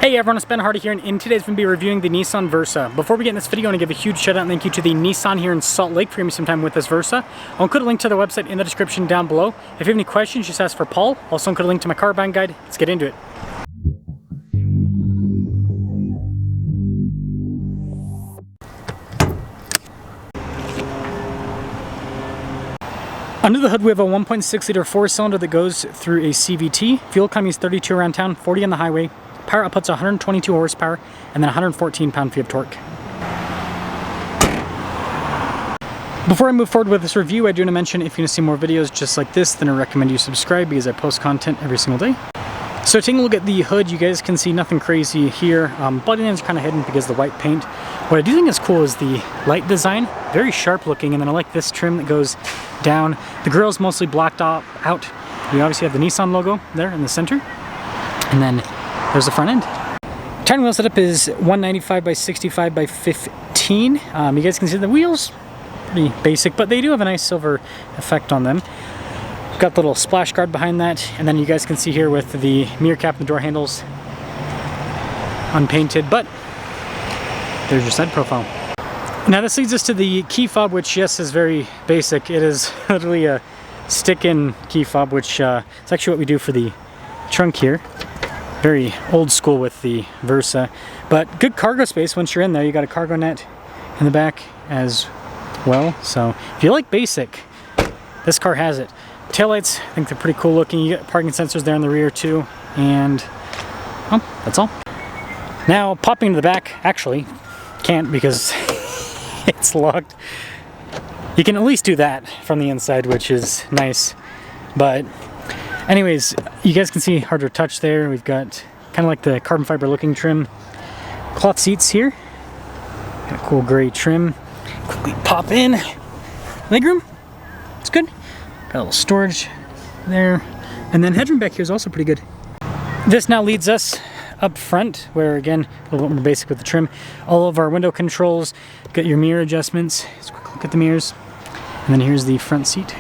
Hey everyone, it's Ben Hardy here, and in today's video, we'll be reviewing the Nissan Versa. Before we get in this video, I want to give a huge shout out and thank you to the Nissan here in Salt Lake for giving me some time with this Versa. I'll include a link to their website in the description down below. If you have any questions, just ask for Paul. Also include a link to my car buying guide. Let's get into it. Under the hood, we have a 1.6 liter 4-cylinder that goes through a CVT. Fuel economy is 32 around town, 40 on the highway. Power output's 122 horsepower and then 114 pound-feet of torque. Before I move forward with this review, I do want to mention if you want to see more videos just like this, then I recommend you subscribe because I post content every single day. So taking a look at the hood, you guys can see nothing crazy here. Body lines are kind of hidden because of the white paint. What I do think is cool is the light design, very sharp looking, and then I like this trim that goes down. The grille's mostly blacked out. We obviously have the Nissan logo there in the center, and then there's the front end. Tire wheel setup is 195 by 65 by 15. You guys can see the wheels, pretty basic, but they do have a nice silver effect on them. Got the little splash guard behind that, and then you guys can see here with the mirror cap and the door handles unpainted, but there's your side profile. Now this leads us to the key fob, which yes is very basic. It is literally a stick-in key fob, which is actually what we do for the trunk here. Very old school with the Versa, but good cargo space once you're in there. You got a cargo net in the back as well, so if you like basic, this car has it. Taillights, I think they're pretty cool looking. You get parking sensors there in the rear too, and well, that's all. Now popping into the back, actually can't because it's locked. You can at least do that from the inside, which is nice, but anyways, you guys can see harder touch there. We've got kind of like the carbon fiber looking trim. Cloth seats here. Got a cool gray trim. Quickly pop in. Legroom. It's good. Got a little storage there. And then headroom back here is also pretty good. This now leads us up front, where again, a little bit more basic with the trim. All of our window controls. Got your mirror adjustments. Let's quick look at the mirrors. And then here's the front seat.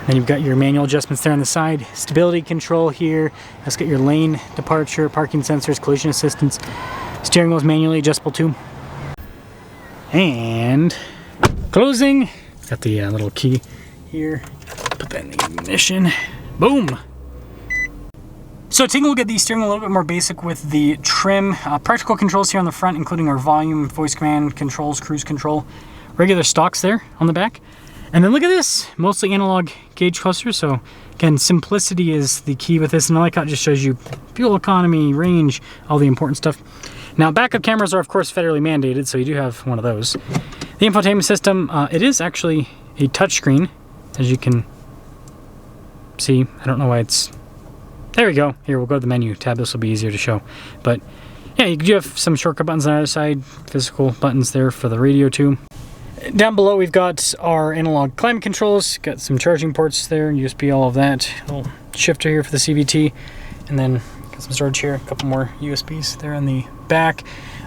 Then you've got your manual adjustments there on the side. Stability control here. Let's get your lane departure, parking sensors, collision assistance. Steering wheel is manually adjustable too. And closing. Got the little key here. Put that in the ignition. Boom. So taking a look at the steering wheel, a little bit more basic with the trim. Practical controls here on the front, including our volume, voice command controls, cruise control. Regular stocks there on the back. And then look at this, mostly analog gauge cluster. So again, simplicity is the key with this, and I like how it just shows you fuel economy, range, all the important stuff. Now backup cameras are of course federally mandated, so you do have one of those. The infotainment system, it is actually a touchscreen, as you can see. I don't know why it's, there we go. Here, we'll go to the menu tab, this will be easier to show. But yeah, you do have some shortcut buttons on the other side, physical buttons there for the radio too. Down below we've got our analog climate controls, got some charging ports there, USB, all of that. A little shifter here for the CVT, and then got some storage here, a couple more USBs there on the back.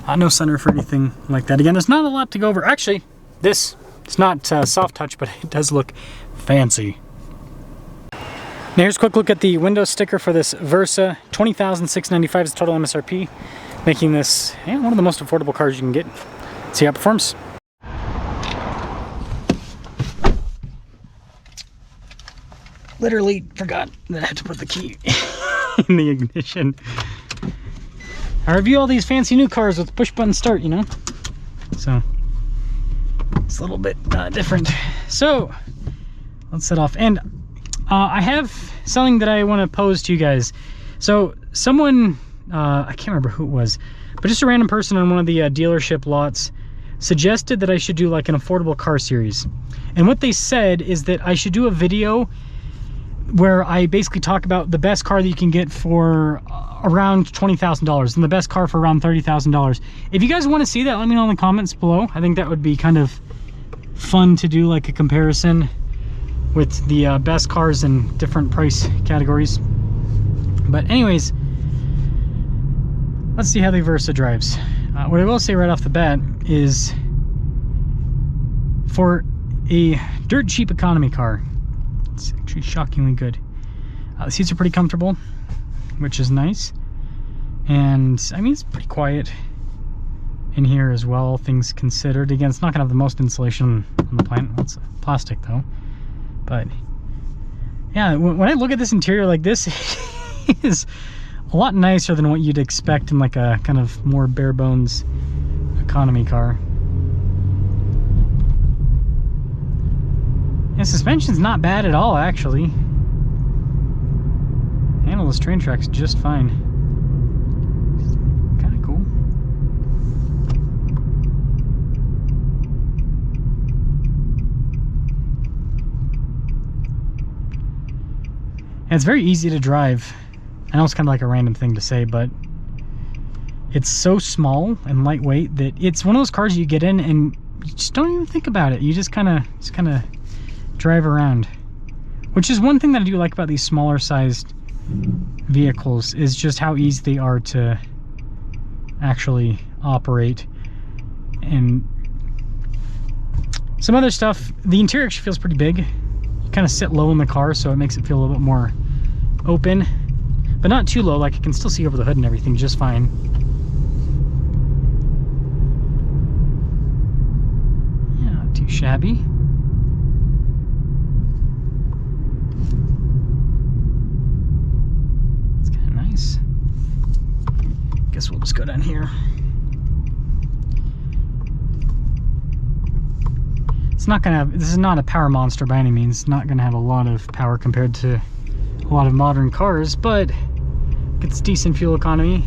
No sunroof or anything like that. Again, there's not a lot to go over. Actually, this is not soft touch, but it does look fancy. Now here's a quick look at the window sticker for this Versa. $20,695 is the total MSRP, making this one of the most affordable cars you can get. Let's see how it performs. Literally forgot that I had to put the key in the ignition. I review all these fancy new cars with push button start, you know? So it's a little bit different. So let's set off. And I have something that I want to pose to you guys. So someone, I can't remember who it was, but just a random person on one of the dealership lots suggested that I should do like an affordable car series. And what they said is that I should do a video where I basically talk about the best car that you can get for around $20,000 and the best car for around $30,000. If you guys want to see that, let me know in the comments below. I think that would be kind of fun to do, like a comparison with the best cars in different price categories. But anyways, let's see how the Versa drives. What I will say right off the bat is, for a dirt cheap economy car, it's actually shockingly good. The seats are pretty comfortable, which is nice. And I mean, it's pretty quiet in here as well, things considered. Again, it's not gonna have the most insulation on the planet. It's plastic though. But yeah, when I look at this interior, like, this is a lot nicer than what you'd expect in like a kind of more bare bones economy car. And suspension's not bad at all, actually. Handle this train tracks just fine. Kind of cool. And it's very easy to drive. I know it's kind of like a random thing to say, but it's so small and lightweight that it's one of those cars you get in and you just don't even think about it. You just kind of drive around, which is one thing that I do like about these smaller sized vehicles, is just how easy they are to actually operate. And some other stuff, the interior actually feels pretty big. You kind of sit low in the car, so it makes it feel a little bit more open, but not too low. Like, I can still see over the hood and everything just fine. Yeah, not too shabby. It's kind of nice. Guess we'll just go down here. It's not gonna have, this is not a power monster by any means. It's not gonna have a lot of power compared to a lot of modern cars, but it's decent fuel economy.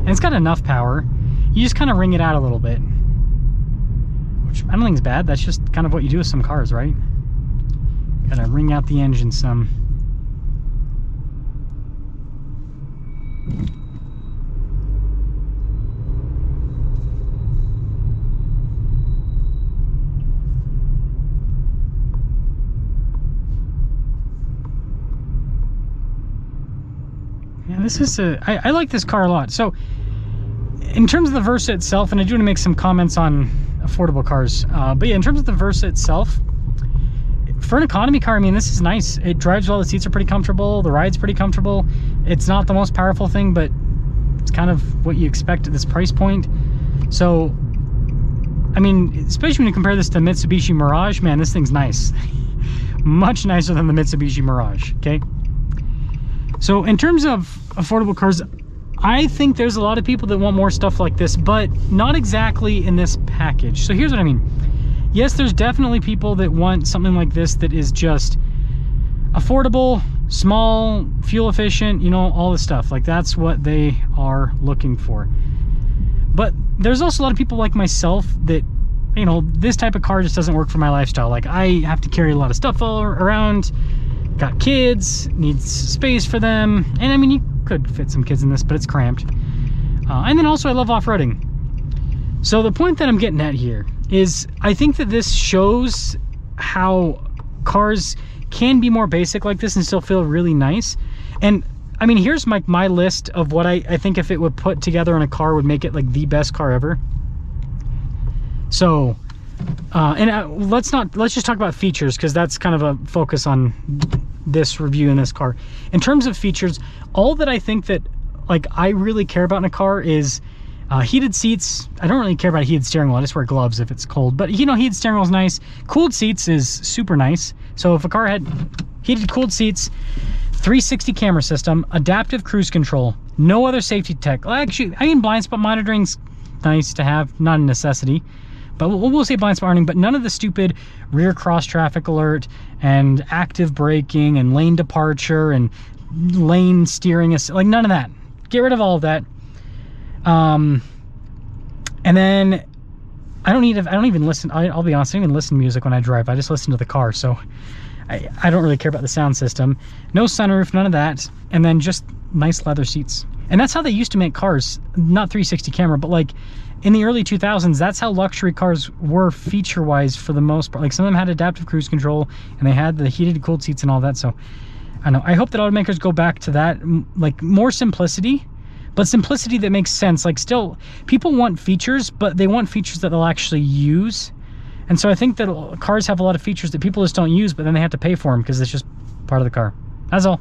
And it's got enough power. You just kind of wring it out a little bit, which I don't think is bad. That's just kind of what you do with some cars, right? Gotta wring out the engine some. Yeah, this is I like this car a lot. So in terms of the Versa itself, and I do want to make some comments on affordable cars, but yeah, in terms of the Versa itself, for an economy car, I mean, this is nice. It drives well, the seats are pretty comfortable, the ride's pretty comfortable. It's not the most powerful thing, but it's kind of what you expect at this price point. So, I mean, especially when you compare this to Mitsubishi Mirage, man, this thing's nice. Much nicer than the Mitsubishi Mirage, okay? So in terms of affordable cars, I think there's a lot of people that want more stuff like this, but not exactly in this package. So here's what I mean. Yes, there's definitely people that want something like this that is just affordable, small, fuel efficient, you know, all this stuff. Like, that's what they are looking for. But there's also a lot of people like myself that, you know, this type of car just doesn't work for my lifestyle. Like, I have to carry a lot of stuff all around. Got kids, needs space for them, and I mean, you could fit some kids in this, but it's cramped. And then also I love off-roading. So the point that I'm getting at here is, I think that this shows how cars can be more basic like this and still feel really nice. And I mean, here's my list of what I think if it would put together in a car would make it like the best car ever. So let's just talk about features, because that's kind of a focus on this review in this car. In terms of features, all that I think that like I really care about in a car is heated seats. I don't really care about a heated steering wheel. I just wear gloves if it's cold, but you know, heated steering wheel is nice. Cooled seats is super nice. So if a car had heated cooled seats, 360 camera system, adaptive cruise control, no other safety tech. Well, actually, I mean, blind spot monitoring's nice to have, not a necessity. But we'll say blind spot monitoring, but none of the stupid rear cross traffic alert and active braking and lane departure and lane steering, like none of that. Get rid of all of that. And then I don't even listen. I'll be honest, I don't even listen to music when I drive. I just listen to the car. So I don't really care about the sound system. No sunroof, none of that. And then just nice leather seats. And that's how they used to make cars. Not 360 camera, but like in the early 2000s, that's how luxury cars were feature-wise for the most part. Like, some of them had adaptive cruise control, and they had the heated cooled seats and all that. So I don't know. I hope that automakers go back to that, like more simplicity, but simplicity that makes sense. Like, still, people want features, but they want features that they'll actually use. And so I think that cars have a lot of features that people just don't use, but then they have to pay for them because it's just part of the car. That's all.